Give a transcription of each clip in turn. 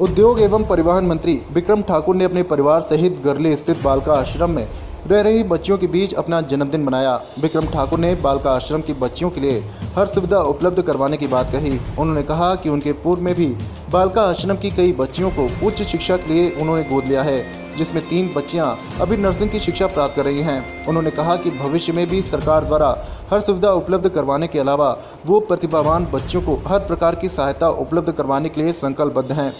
उद्योग एवं परिवहन मंत्री बिक्रम ठाकुर ने अपने परिवार सहित गरली स्थित बालिका आश्रम में रह रही बच्चियों के बीच अपना जन्मदिन मनाया। बिक्रम ठाकुर ने बालिका आश्रम की बच्चियों के लिए हर सुविधा उपलब्ध करवाने की बात कही। उन्होंने कहा कि उनके पूर्व में भी बालिका आश्रम की कई बच्चियों को उच्च शिक्षा के लिए उन्होंने गोद लिया है, जिसमें 3 बच्चियां अभी नर्सिंग की शिक्षा प्राप्त कर रही हैं। उन्होंने कहा कि भविष्य में भी सरकार द्वारा हर सुविधा उपलब्ध करवाने के अलावा वो प्रतिभावान बच्चियों को हर प्रकार की सहायता उपलब्ध करवाने के लिए संकल्पबद्ध हैं।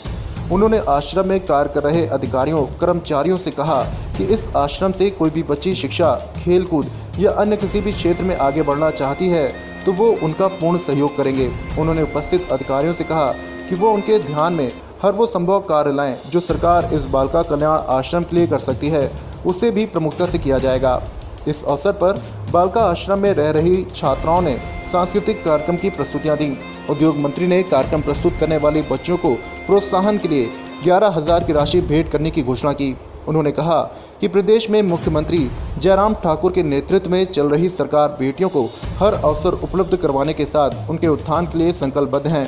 उन्होंने आश्रम में कार्य कर रहे अधिकारियों कर्मचारियों से कहा कि इस आश्रम से कोई भी बच्ची शिक्षा, खेलकूद या अन्य किसी भी क्षेत्र में आगे बढ़ना चाहती है तो वो उनका पूर्ण सहयोग करेंगे। उन्होंने उपस्थित अधिकारियों से कहा कि वो उनके ध्यान में हर वो संभव कार्य लाएं जो सरकार इस बालिका कल्याण आश्रम के लिए कर सकती है, उसे भी प्रमुखता से किया जाएगा। इस अवसर पर बालिका आश्रम में रह रही छात्राओं ने सांस्कृतिक कार्यक्रम की प्रस्तुतियां दी। उद्योग मंत्री ने कार्यक्रम प्रस्तुत करने वाली बच्चियों को प्रोत्साहन के लिए 11,000 की राशि भेंट करने की घोषणा की। उन्होंने कहा कि प्रदेश में मुख्यमंत्री जयराम ठाकुर के नेतृत्व में चल रही सरकार बेटियों को हर अवसर उपलब्ध करवाने के साथ उनके उत्थान के लिए संकल्पबद्ध हैं।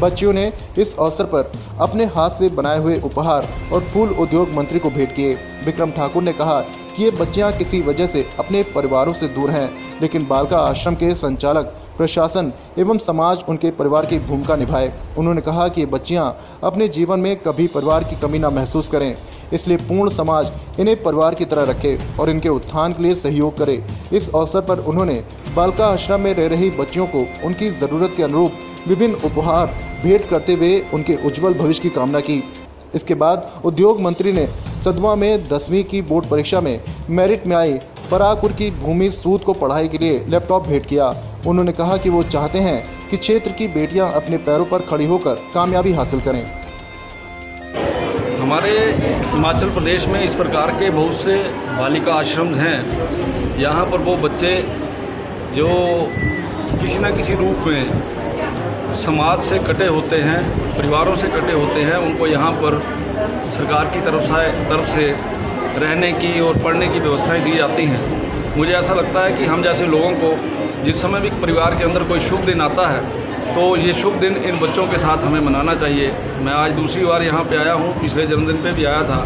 बच्चियों ने इस अवसर पर अपने हाथ से बनाए हुए उपहार और फूल उद्योग मंत्री को भेंट किए। बिक्रम ठाकुर ने कहा कि ये बच्चियां किसी वजह से अपने परिवारों से दूर हैं, लेकिन बालिका आश्रम के संचालक, प्रशासन एवं समाज उनके परिवार की भूमिका निभाए। उन्होंने कहा कि ये बच्चियां अपने जीवन में कभी परिवार की कमी न महसूस करें, इसलिए पूर्ण समाज इन्हें परिवार की तरह रखे और इनके उत्थान के लिए सहयोग करे। इस अवसर पर उन्होंने बालिका आश्रम में रह रही बच्चियों को उनकी ज़रूरत के अनुरूप विभिन्न उपहार भेंट करते हुए उनके उज्जवल भविष्य की कामना की। इसके बाद उद्योग मंत्री ने सदवा में 10वीं की बोर्ड परीक्षा में मेरिट में आई परागपुर की भूमि सूद को पढ़ाई के लिए लैपटॉप भेंट किया। उन्होंने कहा कि वो चाहते हैं कि क्षेत्र की बेटियां अपने पैरों पर खड़ी होकर कामयाबी हासिल करें। हमारे हिमाचल प्रदेश में इस प्रकार के बहुत से बालिका आश्रम हैं। यहाँ पर वो बच्चे जो किसी न किसी रूप में समाज से कटे होते हैं, परिवारों से कटे होते हैं, उनको यहाँ पर सरकार की तरफ से रहने की और पढ़ने की व्यवस्थाएं दी जाती हैं। मुझे ऐसा लगता है कि हम जैसे लोगों को जिस समय भी परिवार के अंदर कोई शुभ दिन आता है तो ये शुभ दिन इन बच्चों के साथ हमें मनाना चाहिए। मैं आज दूसरी बार यहाँ पे आया हूँ, पिछले जन्मदिन पे भी आया था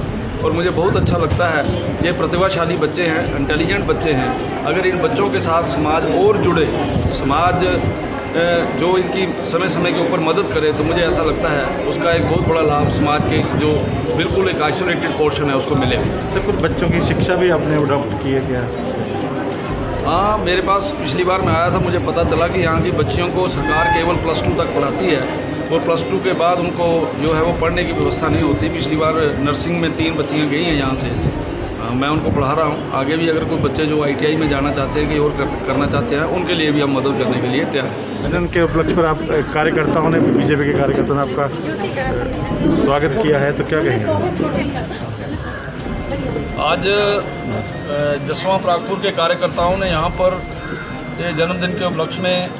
और मुझे बहुत अच्छा लगता है। ये प्रतिभाशाली बच्चे हैं, इंटेलिजेंट बच्चे हैं। अगर इन बच्चों के साथ समाज और जुड़े, समाज जो इनकी समय समय के ऊपर मदद करे तो मुझे ऐसा लगता है उसका एक बहुत बड़ा लाभ समाज के इस जो बिल्कुल एक आइसोलेटेड पोर्शन है उसको मिलेगा। तो कुछ बच्चों की शिक्षा भी आपने अडॉप्ट की है क्या? हाँ, मेरे पास पिछली बार मैं आया था, मुझे पता चला कि यहाँ की बच्चियों को सरकार केवल +2 तक पढ़ाती है और +2 के बाद उनको जो है वो पढ़ने की व्यवस्था नहीं होती। पिछली बार नर्सिंग में 3 बच्चियाँ गई हैं यहाँ से। मैं उनको पढ़ा रहा हूँ। आगे भी अगर कोई बच्चे जो ITI में जाना चाहते हैं कि और करना चाहते हैं, उनके लिए भी हम मदद करने के लिए तैयार हैं। उनके उपलक्ष्य पर आप कार्यकर्ताओं ने, बीजेपी के कार्यकर्ताओं ने आपका स्वागत किया है, तो क्या कहेंगे? आज जसवां परागपुर के कार्यकर्ताओं ने यहाँ पर जन्मदिन के उपलक्ष्य में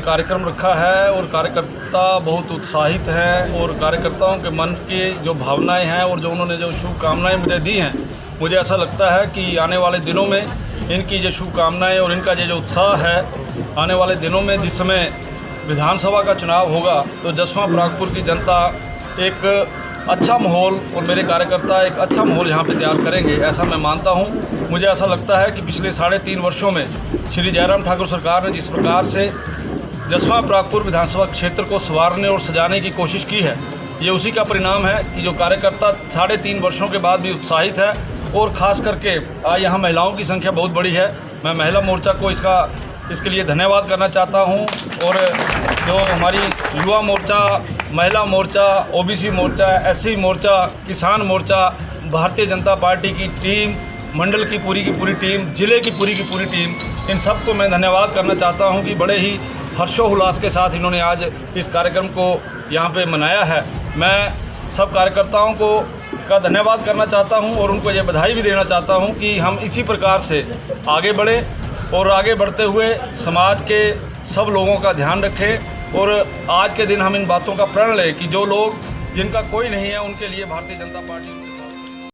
कार्यक्रम रखा है और कार्यकर्ता बहुत उत्साहित हैं और कार्यकर्ताओं के मन की जो भावनाएं हैं और जो उन्होंने जो शुभकामनाएं मुझे दी हैं, मुझे ऐसा लगता है कि आने वाले दिनों में इनकी जो शुभकामनाएं और इनका जो उत्साह है, आने वाले दिनों में जिस समय विधानसभा का चुनाव होगा तो जसवां परागपुर की जनता एक अच्छा माहौल और मेरे कार्यकर्ता एक अच्छा माहौल यहाँ पे तैयार करेंगे, ऐसा मैं मानता हूँ। मुझे ऐसा लगता है कि पिछले 3.5 वर्षों में श्री जयराम ठाकुर सरकार ने जिस प्रकार से जसवां परागपुर विधानसभा क्षेत्र को संवारने और सजाने की कोशिश की है, ये उसी का परिणाम है कि जो कार्यकर्ता 3.5 वर्षों के बाद भी उत्साहित है और ख़ास करके आज यहाँ महिलाओं की संख्या बहुत बड़ी है। मैं महिला मोर्चा को इसके लिए धन्यवाद करना चाहता हूँ और जो हमारी युवा मोर्चा, महिला मोर्चा, OBC मोर्चा, SC मोर्चा, किसान मोर्चा, भारतीय जनता पार्टी की टीम, मंडल की पूरी टीम, ज़िले की पूरी टीम, इन सबको मैं धन्यवाद करना चाहता हूं कि बड़े ही हर्षोल्लास के साथ इन्होंने आज इस कार्यक्रम को यहाँ पे मनाया है। मैं सब कार्यकर्ताओं का धन्यवाद करना चाहता हूं और उनको ये बधाई भी देना चाहता हूं कि हम इसी प्रकार से आगे बढ़ें और आगे बढ़ते हुए समाज के सब लोगों का ध्यान रखें और आज के दिन हम इन बातों का प्रण लें कि जो लोग जिनका कोई नहीं है उनके लिए भारतीय जनता पार्टी